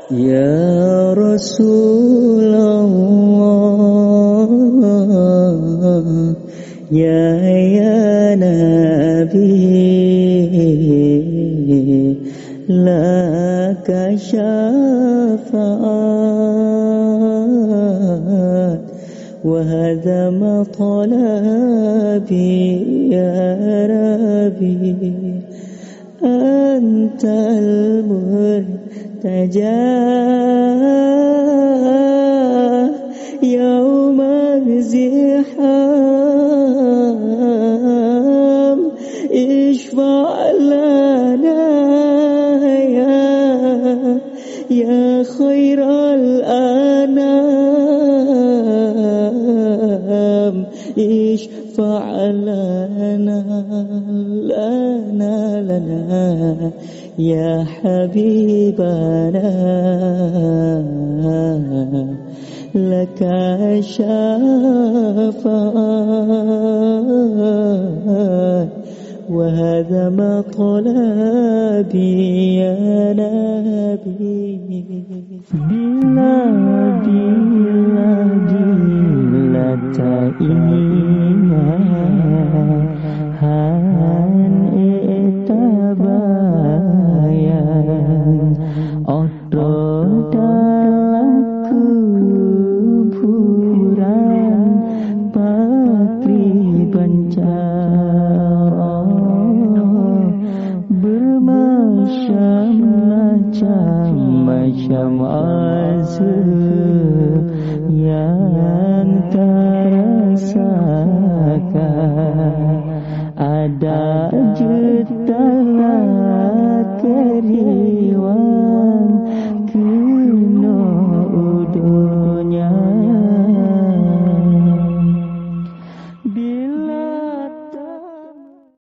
Ya Rasulullah, ya Nabi, laka syafa'at wa hadha matalabi ya Rabbi, antal murtajah yawma ziham, ishfa' lana ya khairal anam, ishfa' lana ya habibana, laka syafa'at wa hadha matalabi ya Nabi. Bila tak ingat itabayan otot dalam kuburan patri bancara bermacam-macam azab yang terasakan, ada jutaan kering